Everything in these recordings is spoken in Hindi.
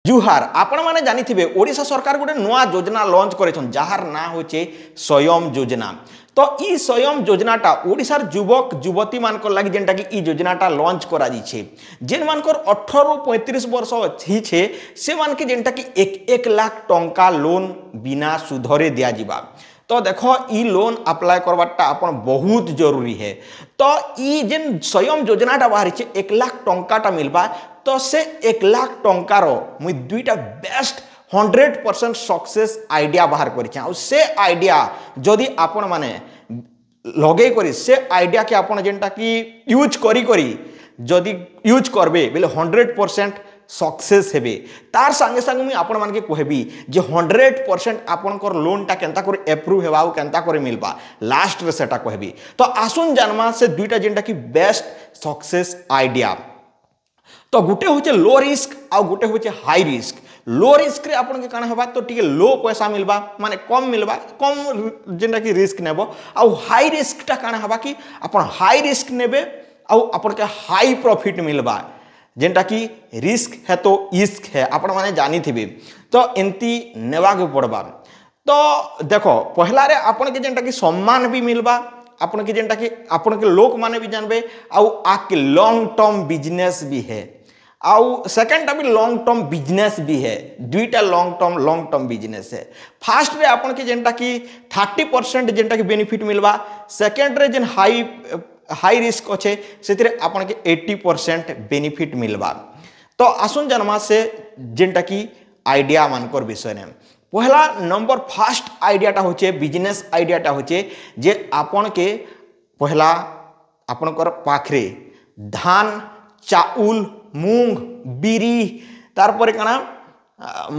जुहार आपण मैंने जानी ओडिशा सरकार गोटे नुआ योजना लॉन्च करेछन जार ना होचे स्वयं योजना। तो ई स्वयं योजनाटा ओडिशार युवक युवती मान लगी जेनटा कि ई योजनाटा लॉन्च करा दीछे जेन मानकर 18 रु 35 वर्ष ही छे से मान के जेनटा कि 1 लाख टंका लोन बिना सुधरे दिया जिबा। तो देखो ई लोन अप्लाई करवाटा अपन बहुत जरूरी है। तो ई जेन स्वयं योजनाटा बाहरी छे 1 लाख टंकाटा मिलबा तो से 1 लाख टंकार मुई दुईटा बेस्ट 100% सक्सेस आइडिया बाहर करिछे आ से आइडिया जदि आपण माने लगे करी से आइडिया के आपण जेनटा कि यूज करी करी जदि यूज करबे बेले 100% सक्सेस हेबे। तार संगे संगे मुई आपण मान के कहबी जे 100% आपनकर लोनटा केनता करे अप्रूव हेबा और केनता करे मिलबा लास्ट रे सेटा कहबी। तो आसुन जानमा से दुईटा जेनटा कि बेस्ट सक्सेस आइडिया। तो गुटे होचे लो रिस्क आ गुटे होचे हाई रिस्क। लो रिस्क रे आपन के काना हेबा तो टिके लो पैसा मिलबा माने कम मिलबा कम जेनटा कि रिस्क नेबो आ हाई रिस्क टा काना हेबा कि आपन हाई रिस्क नेबे आ आपन के हाई प्रॉफिट मिलबा जेनटा कि रिस्क है तो इश्क है आपन माने जानी थिबे। तो एंती नेबा के पड़बा। तो देखो पहला रे आपन के जेनटा कि सम्मान भी मिलबा आपन के जेनटा कि आपन के लोक माने भी जानबे आ आके लॉन्ग टर्म बिजनेस भी है आउ सेकेंड भी लॉन्ग टर्म बिजनेस भी है। दुईटा लॉन्ग टर्म बिजनेस है। फास्ट रे आपन के जेनटा कि 30% जेनटा कि बेनिफिट मिलबा सेकेंड रे जेन हाई रिस्क अच्छे से आपन के 80% बेनिफिट मिलबा। तो आसुन जन्मा से जेनटा कि आइडिया मानकर विषय ने पहला नंबर फास्ट आइडियाटा होचे बिजनेस आइडियाटा होचे जे आपन के पहला आपनकर पाखरे धान चाउल मूंग बिरी तारपर काना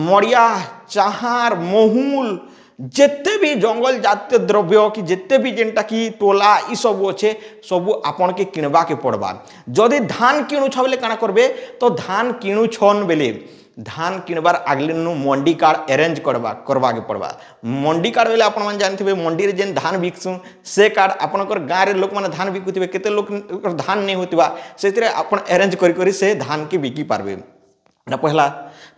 मड़िया चाहार मोहुल जेते भी जंगल जातीय द्रव्य कि जेते भी जेनटा कि टोला ई सब अच्छे सब आपन के किणवा के पड़बा। जदि धान किणु छ बेले काना करबे तो धान किणु छन बेले धान किणबार आगले मंडी कार्ड अरेंज करवा के पड़बा। मंडी कार्ड बेले आपण मन जानथिबे मंडी रे जेन धान बिकसु से कार्ड आपनकर गाँव रे लोक माने धान बिकुथिबे केते लोक धान नहीं होतिबा सेतिरे आपण अरेंज करी से धान के बिकी पारबे ना पहला।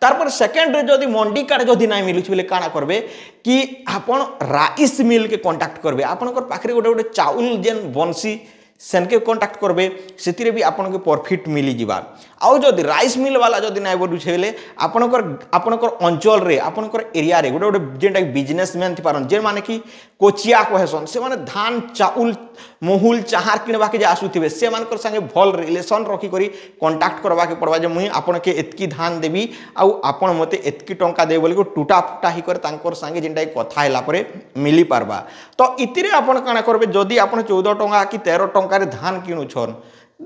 तारपर सेकेंड रे जदि मंडी कार्ड जदि नहीं मिलुछ बेले काना करबे कि आपण राइस मिल के कांटेक्ट करबे आपनकर पाखरे गोटे गोटे चाउल जेन बंसी सेनके कांटेक्ट करबे सेतिरे भी आपन के प्रॉफिट मिली जिबा। आउ जदि राइस मिल वाला जदि नाइ बडुछेले आपनकर अंचल रे आपनकर एरिया रे गोटे गोटे जेनटा बिजनेसमैन थि पारन जे माने कि कोचिया कहसन से माने धान चाउल मोहुल चाहार किणवा के जे आसुथिबे से मानकर संगे भल रिलेशन रखी करी कांटेक्ट करवा के पड़बा जे मुई आपन के एतकी धान देबी आउ आपन मते एतकी टंका देबे बोली को टूटा फुटा ही कर तांकर संगे जेनटा कथा हैला परे मिली पारबा। तो इतिरे आपन काना करबे जदि आपन 14 टंका कि 13 टंका रे धान किणु छन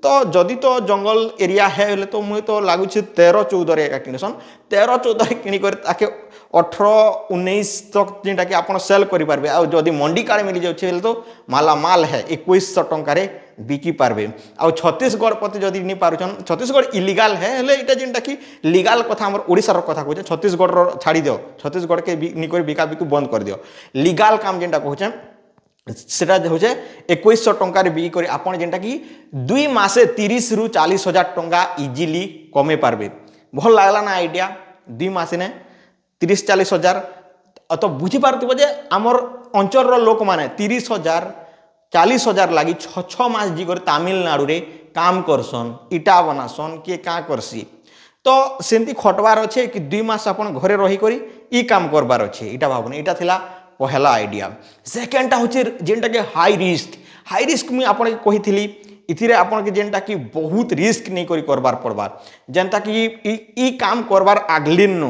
तो जदि तो जंगल एरिया है तो मुझे तो लगुच 13-14 एका किणसन 13-14 किणिक ताके 18-19 तक जेनटा कि आप सेल करेंगे। आ जदि मंडी कार्ड मिल जाए तो मालामाल है 2100 टंकार बिकी पारबे। आ छत्तीसगढ़ प्रति जदि नहीं पारुछन छत्तीसगढ़ इलीगल है हेले इटा जेनटा कि लीगल कथा हमर ओडिसा रो कथा कहछे छत्तीसगढ़ रो छाड़ी दियो छत्तीसगढ़ के निकर बिका बिकु बंद कर दियो लीगल काम जेनटा कहछे सेटा होचे 2100 टंकार बिकी करी आपन जेनटा कि 2 मासे 30 रु 40 हजार टंका इजिली कमे पारबे। भल लागला ना आइडिया 2 मासे ने 30-40 हजार तो बुझी पारथिबो जे हमर अंचल रो लोक माने 30 हजार 40 हजार लागी 6 मास जिगर तमिलनाडु रे काम करसन इटा बनासन के का करसी तो सेंती खटवार अच्छे कि 2 मास अपन घरे रही करी ई काम करबार अच्छे इटा भाबन इटा थिला पहला आइडिया। सेकेंडटा होचे जेनटा के हाई रिस्क मुई आपन के कहिथिली इथिरे आपन के जेनटा कि बहुत रिस्क नहीं करी करबार पड़बा जेनटा कि ई काम करबार आगलिन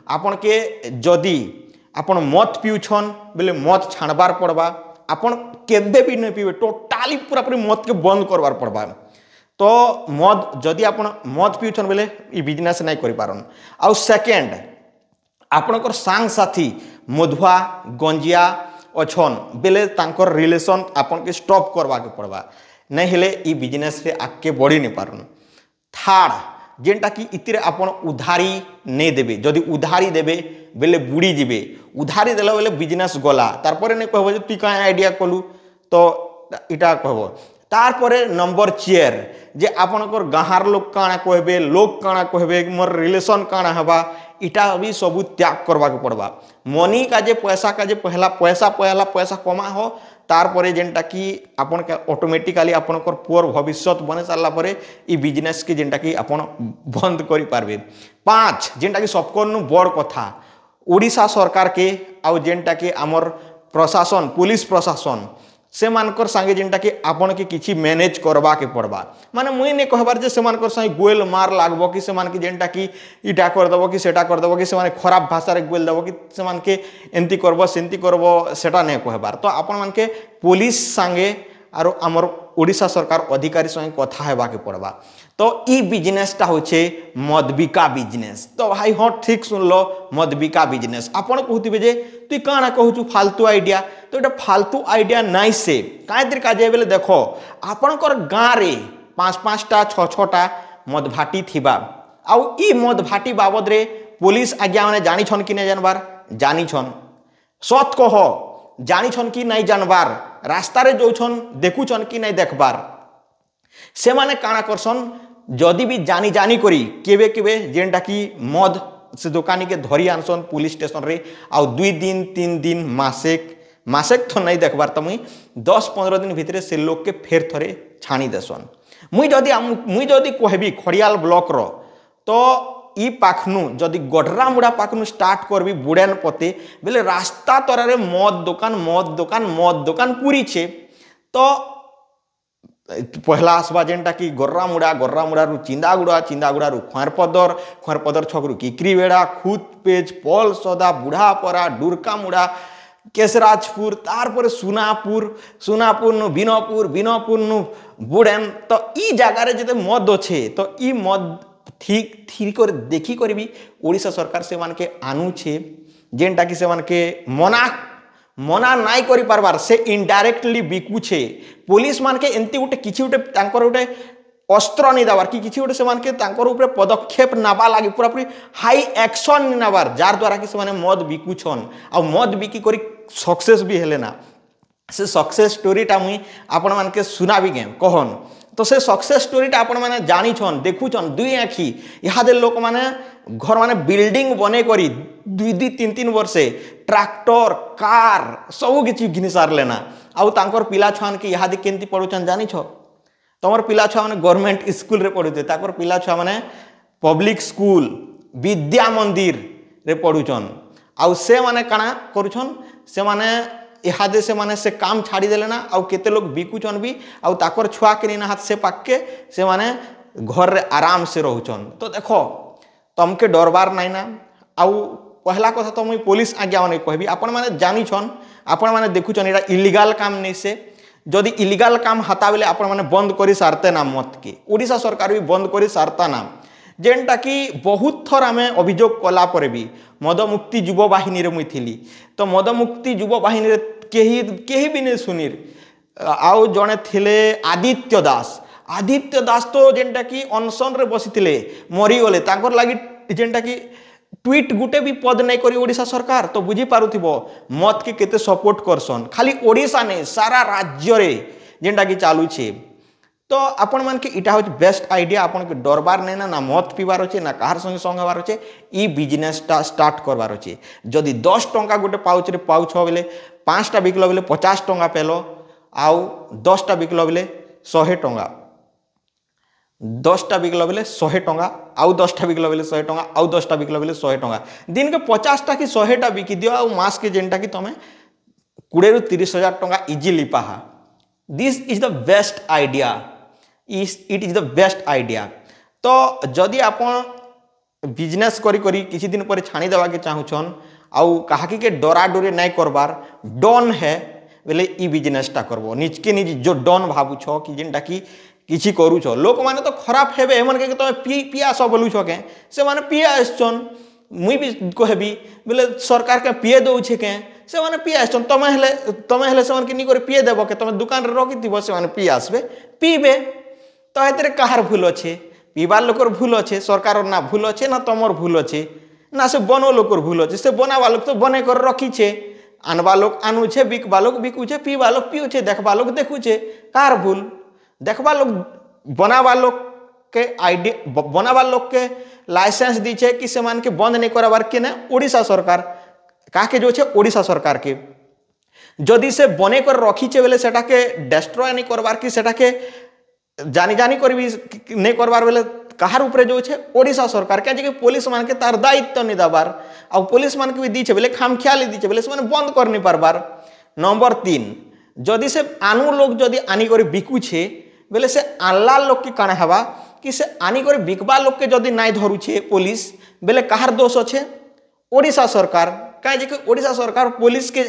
आपन के जदि आपन मत पिउछन बेले मत छाणबार पड़बा आपन केबे भी नहीं पीबे टोटाली पूरा पूरी मत के बंद करबार पड़बा। तो मद जदि आपन मत पिउछन बेले ई बिजनेस नहीं करि पारन। आ सेकेंड आपनकर सांग साथी मधुआ गंजिया अछन बेले तांकर रिलेशन आपन के स्टॉप करवा के पड़बा नहीं हेले ई बिजनेस रे आगे बढ़ी नहीं पारन। थर्ड जेनटा कि इतिरे आपन उधारी नहीं देबे जदि उधारी देबे बेले बुड़ी जिबे उधारी देला बेले बिजनेस गला तारपरे नहीं कहबो जे तू का आइडिया कलु तो इटा कहबो। तारपरे नंबर चेयर जे आपनकर गाहार लोक काना कहबे लोक काना कहबे मोर रिलेशन काना हबा इटा भी सब त्याग करवा के पड़वा मनी काजे पहला पैसा कमा हो तार परे जेनटा कि आपन के ऑटोमेटिकली आपनकर पुअर भविष्य बने सारला परे ई बिजनेस के जेनटा कि आपन बंद करि पारबे। 5 जेनटा कि सबकोनु बड़ कथा ओडिशा सरकार के आउ जेनटा कि आमर प्रशासन पुलिस प्रशासन से मानकर संगे जेनटा कि आपन के किछि मैनेज करवा के पड़वा माने मुई ने कहबार जे से मानकर संगे गोल मार लागबो कि से मान के जेनटा कि इटा कर देबो कि सेटा कर देबो कि से माने खराब भाषा रे गोल देबो कि से मान के एंती करबो सेंती करबो सेटा नै कहबार। तो आपन मान के पुलिस संगे आरो आमर ओडिशा सरकार अधिकारी संगे कथा हेबा के पड़वा। तो ई बिजनेसटा होचे मदबिका बिजनेस। तो भाई हाँ ठीक सुन लो मदबिका बिजनेस आपन कहथिबे जे तु काना कहूछु फालतू आइडिया तो एटा फालतू आइडिया नाइ से कायतिर काजे बेले देखो आपनकर गाँ रे 5-5टा 6-6टा मद भाटी थिबा आउ ई मद भाटी बाबद रे पुलिस आज्ञा माने जानि छन कि नै जानबार जानि छन सत कह जानि छन कि नै जानबार रास्ता रे जोछन देखु छन कि नै देखबार से माने काना करसन जदि भी जानी जानी करी केबे केबे जेनटा कि मद से दुकानी के धरी आनसन पुलिस स्टेशन रे आउ 2 दिन 3 दिन मासेक तो नहीं देखबार तो मुई 10-15 दिन भितरे से लोग के फेर थरे छाणी देसन। मुई जदि कहबी खड़ियाल ब्लॉक रो तो ई पाखनु जदि गढ़रा मुड़ा पाखनु स्टार्ट करबी बुड़ान पते बेले रास्ता तरारे मद दुकान पूरी छे। तो पहला आसवा जेनटा कि गर्रा मुड़ा रु चिंदागुड़ा रु खरपदर छकरू किक्रीवेड़ा खुदपेज पल सदा बुढ़ापरा डुरका मुड़ा केशराजपुर तार पर सुनापुर नु बिनपुर नु बुड़ेन। तो ई जगह रे जते मद अच्छे तो ई मद ठीक कर देखी कर भी ओडिशा सरकार से मान के आनु छे जेनटा कि से मान के मना नाई करि पारबार से इनडायरेक्टली बिकु छे पुलिस मान के एंती उठे किछि उठे तांकर उठे अस्त्र नहीं दबार कि किछि उठे से मान के तांकर ऊपर पदक्षेप नाबा लागी पूरा पूरी हाई एक्शन नहीं नबार जार द्वारा कि से माने मद बिकु छन आ मद बिकी करी सक्सेस भी हेले ना से सक्सेस स्टोरीटा मुई आपण मान के सुनाबी के कहन। तो से सक्सेस स्टोरीटा आपण माने जानी छन देखु छन दुई आखी इहादे लोक माने घर माने बिल्डिंग बने करी 2-3 वर्षे ट्रैक्टर कार सब किछि घिनि सार लेना आउ तांकर पिला छुआन के इहादे केंती पढुछन जानि छ तमर पिला छुआ माने गवर्नमेंट स्कूल रे पढुते ताकर पिला छुआ माने पब्लिक स्कूल विद्या मंदिर रे पढुछन आउ से माने काना करूछन से माने इहादे से माने से काम छाड़ी देले ना आउ केते लोग बिकुछन भी आउ ताकर छुआ के ना हाथ से पाके से माने घर रे आराम से रहउछन। तो देखो तमके डरबार नाही ना आउ पहला कथा तो मुई पुलिस आज्ञा माने कहबी आपण माने जानि छन आपण माने देखुछन एटा इलीगल काम नै से जदि इलीगल काम हता बेले आपण माने बंद करी सारते ना मत के ओडिशा सरकार भी बंद करी सारता ना जेनटा कि बहुत थर आम अभियोग कला परे भी मद मुक्ति युव बाहिनी रे मुई थिली तो मद मुक्ति युव बाहिनी रे केही भी नहीं सुनीर आउ जड़े थिले आदित्य दास तो जेनटा कि अनशन रे बसिथिले मरीगले तांकर लागी जेनटा कि ट्वीट गुटे भी पद नहीं करी ओडिशा सरकार तो बुझी पारुथिबो मत के केते सपोर्ट करसन खाली ओडिशा नहीं सारा राज्य रे जेनटा कि चालू छे। तो आपण मान के इटा होच बेस्ट आइडिया आपण के डरबार नहीं ना मत पीबार अच्छे ना कहार संगे संग हबार अच्छे ई बिजनेसटा स्टार्ट करबार अच्छे जदि 10 टंका गोटे पाउच रे पाउछ बेले 5टा बिकलो बेले 50 टंका पेलो आउ 10टा बिकलो बेले 100 टंका 10टा बिकलो बेले 100 टंका आउ 10टा बिकलो बेले 100 टंका आउ 10टा बिकलो बेले 100 टंका दिन के 50टा कि 100टा बिकी दियो आउ मास के जेनटा कि तमे 20 ରୁ 30 हजार टंका इजीली पाहा। This is the best idea it is the best idea. तो जदि आपण बिजनेस करी करी किसी दिन पर छाणी देवा के चाहूछन आउ कहाकी के डरा डोरे नहीं करबार डन है बेले ई बिजनेसटा करबो निज के निज जो डन भाबु छ कि जेनटा कि किछि करू छ लोक माने तो खराब हेबे एमन के तमे पिया सब बोलू छ के से माने पिया आछन मुई भी कहबी बेले सरकार के पिए दउ छे के से माने पिया आछन तमे हेले से माने के नी करे पिए देबो के तमे दुकान रे रखि दिबो से माने पिया आसबे पीबे तो एतरे कहार भूल अच्छे पीबार लोकर भूल अच्छे सरकार ना भूल अच्छे ना तमर भूल अच्छे ना से बनो लोकर भूल अच्छे से बनावा लोग तो बने कर रखी छे आनवा लोग आनु छे बिकबा लोग बिकु छे पीबा लोग पियु छे देखबा लोग देखु छे कार भूल देखबा लोग बनावा लोग के आइडिया बनावा लोग के लाइसेंस दीचे कि से मान के बंद नहीं करवार के ना ओडिशा सरकार काके जो छे ओडिशा सरकार के जदि से बने कर रखीचे बेले सेटा के डिस्ट्रॉय नहीं करवार कि सेटा के जानी जानी कर भी नहीं करवार बेले कहार ऊपर जो छे ओडिशा सरकार क्या पुलिस मान के तार दायित्व नहीं दबार आ पुलिस मान के भी दीचे बेले खाम ख्याली दीचे बेले से बंद कर नहीं पारबार। नंबर 3 जदि से आनु लोग जदि आनी कर बिकुछे बेले से आनला लोग की काना हवा कि से आनी कर बिकबा लोग के जदि नाई धरुछे पुलिस बेले कहार दोष अच्छे ओडिशा सरकार कहीं ओडिशा सरकार पुलिस के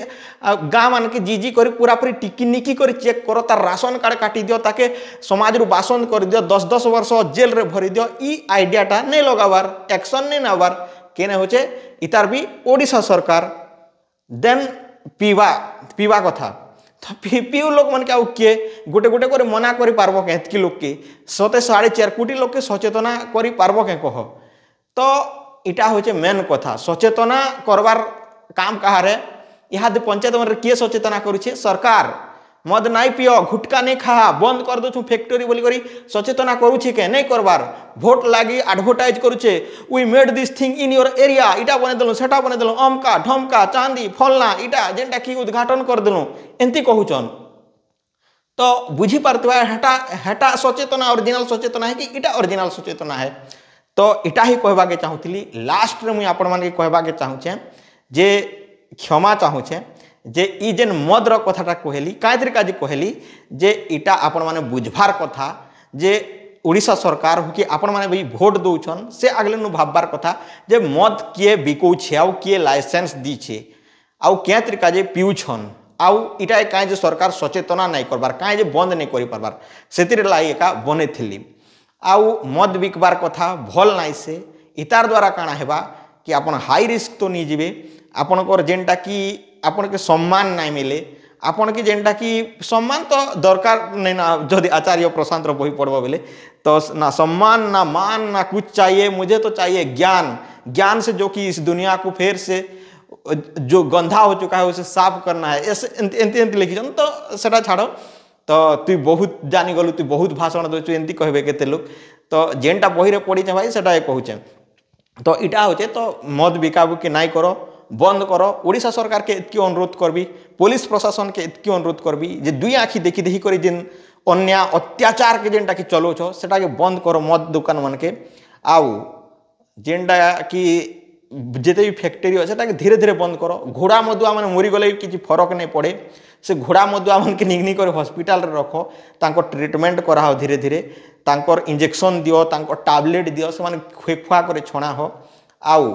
गाँव मान के जीजी कर पूरा पूरी टिकिनिकी कर चेक करो तार राशन कार्ड काटी दियो ताके समाज रु बासन कर दियो 10-10 वर्ष जेल रे भरी दियो ई आइडियाटा नहीं लगावार एक्शन नहीं नबार केने होचे इतार भी ओडिशा सरकार। देन पीवा कथा तो पीऊ लोग मन के किए गोटे गोटे कर मना कर पारबो के एतकी लोग के 4.5 कोटी लोग के सचेतना करि पारबो के कह तो इटा होचे मेन कथा सचेतना करवार काम कहार है यहाँ पंचायत मन किए सचेतना करुछे सरकार मद नाई पियो गुटका नहीं खा बंद कर दो फैक्ट्री बोली करी सचेतना करुछे के नहीं करवार भोट लागी एडवर्टाइज करुछे we made this thing in your area इटा बने देलु सेटा बने देलु अमका ढमका चांदी फलना इटा जेनटा की उद्घाटन कर देलु एंती कहूचन तो बुझी पारतवा हेटा सचेतना ओरिजिनल सचेतना है कि इटा ओरिजिनल सचेतना है। तो इटा ही कहबा के चाहूली लास्ट रे मुई आपण मान के कहबा के चाहूचे जे क्षमा चाहूचे जे ई जेन मदर कथाटा कहली कायतिर काजी कहली जे इटा आपण माने बुझबार कथा जे ओडिशा सरकार हो कि आपण माने भी भोट दउछन से अगले नु भाबबार कथा जे मद किए बिकौछे आउ किए लाइसेंस दीछे आउ केतिर काजे पिउछन आउ इटा काय जे सरकार सचेतना नहीं करबार काय जे बंद नहीं करि पारबार सेतिर लाई एका बनेथिली आउ मद बिकबार कथा भल नाई से इतार द्वारा काना हेबा कि आपण हाई रिस्क तो नहीं जीवे आपनकर जेनटा कि आपण के सम्मान नहीं मिले आपण के जेनटा कि सम्मान तो दरकार नहीं ना जदि आचार्य प्रशांत बही पढ़ब बोले तो ना सम्मान ना मान ना कुछ चाहिए मुझे तो चाहिए ज्ञान ज्ञान से जो कि इस दुनिया को फिर से जो गंधा हो चुका है उसे साफ करना है ऐसे एंती लिखी तो सेटा छाड़ तो तु बहुत जानी गलु तु बहुत भाषण दे एमती कहबे केते लोग तो जेनटा बही रे पढ़ी भाई सेटा कहूचे तो इटा होचे तो मद बिकाबुकी नाई करो बंद करो ओडिशा सरकार के इतकी अनुरोध करबी पुलिस प्रशासन के इतकी अनुरोध करबी जे दुई आँखी देखी देखी कर जेन अन्याय अत्याचार के जेनटा कि चलोछ सेटा के बंद करो मद दुकान मन के आउ जेनटा कि जिते भी फैक्ट्री अच्छे धीरे धीरे बंद करो घोड़ा मदुआ मैंने मरी गले किसी फरक नहीं पड़े से घोड़ा मदुआ मन के निगनी कर हॉस्पिटल रे रखो तांको ट्रीटमेंट कराओ धीरे धीरे तांकर इंजेक्शन दियो तांको टैबलेट दियो से माने खुआ कर छणा हो आउ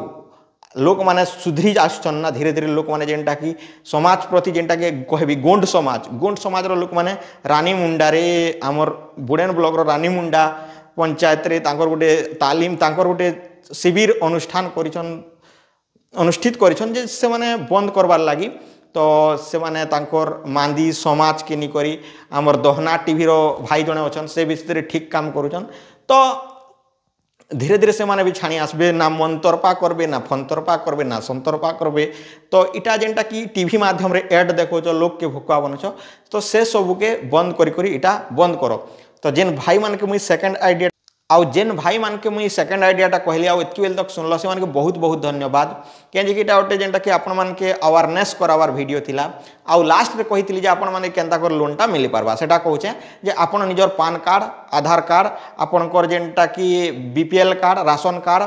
लोक माने सुधरी आसुछन ना धीरे धीरे लोक माने जेनटा कि समाज प्रति जेनटा के कहबी गोंड समाज रो लोक माने रानी मुंडा रे आमर बुड़ेन ब्लॉक रो रानी मुंडा पंचायत रे तांकर गोटे तालीम तांकर गोटे शिविर अनुष्ठान अनुष्ठित करिछन जे से माने बंद करबार लागी तो से माने तांकर मांदी समाज के निकरी आमर दहना टीवी रो भाई जने अछन से विषय ठीक काम करुछन तो धीरे धीरे से माने भी छाणी आसबे ना मंतरपा करबे ना फंतरपा करबे ना संतरपा करबे तो इटा जेनटा कि टीवी माध्यम रे एड देखो लोग के भुका बनछ तो से सब के बंद करी इटा बंद करो। तो जेन भाई मान के मुई सेकंड आइडिया आउ जेन भाई मान के मुई सेकंड आइडियाटा कहली आउ एतकी बेल तक सुनल से मान के बहुत बहुत धन्यवाद कहीं कि गोटे जेनटा कि आपण मान के अवेयरनेस करावार वीडियो थिला आउ लास्ट रे कहितली जे आपण मान केनता कर लोनटा मिली पारबा सेटा कहूचे जे आपण निजर पान कार्ड आधार कार्ड आपनकर जेनटा कि बीपीएल कार्ड राशन कार्ड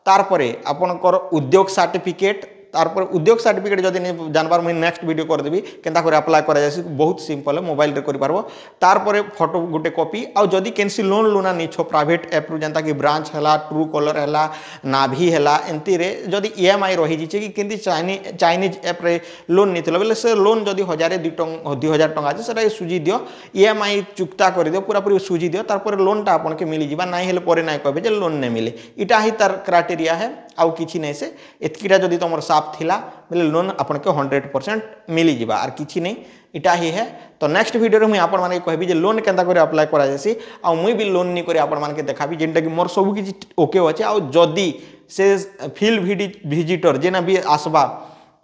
तारपरे आपनकर उद्योग सर्टिफिकेट तारपर उद्योग सर्टिफिकेट जदि नहीं जानबार मुझे नेक्स्ट वीडियो कर देबी केनता करे अप्लाई करा जाय बहुत सिंपल है मोबाइल रे करि पारबो तारपर फोटो गोटे कॉपी आउ जदि केनसी लोन लुना नहीं छो प्राइवेट ऐप रु जनता कि ब्रांच हला ट्रू कलर हला नाभी हला एंती रे जदि ईएमआई रही जिचे कि केंती चाइनीज ऐप रे लोन नहीं थिलो बेले से लोन जदि 2000 टंका আছে সেটা সুজি দিও ईएमआई चुक्ता कर दियो पूरा पूरी सुजी दियो तारपर लोनटा आपन के मिली जिबा नाही हेले परे नाही कहबे जे लोन नहीं मिले इटा ही तार क्राइटेरिया है आउ किछि नहीं से एतकीटा जदि तमर साफ थिला बोले लोन आपन के 100% मिली जिबा आर किछि नहीं इटा ही है। तो नेक्स्ट वीडियो रे मुई आपन माने कहबी जे लोन केनता करे अप्लाई करा जासी आ मुई भी लोन नहीं करे आपन माने के देखाबी जेनटा कि मोर सब किछि ओके होचे आ जदि से फील्ड विजिटर जेना भी आसबा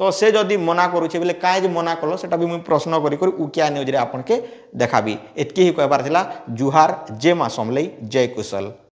तो से जदि मना करूचे बोले काहे जे मना कलो सेटा भी मुई प्रश्न करी करी उकिया न्यूज रे आपन के देखाबी एतकी ही कहबार थिला जुहार जय मां समलई जय कुशल।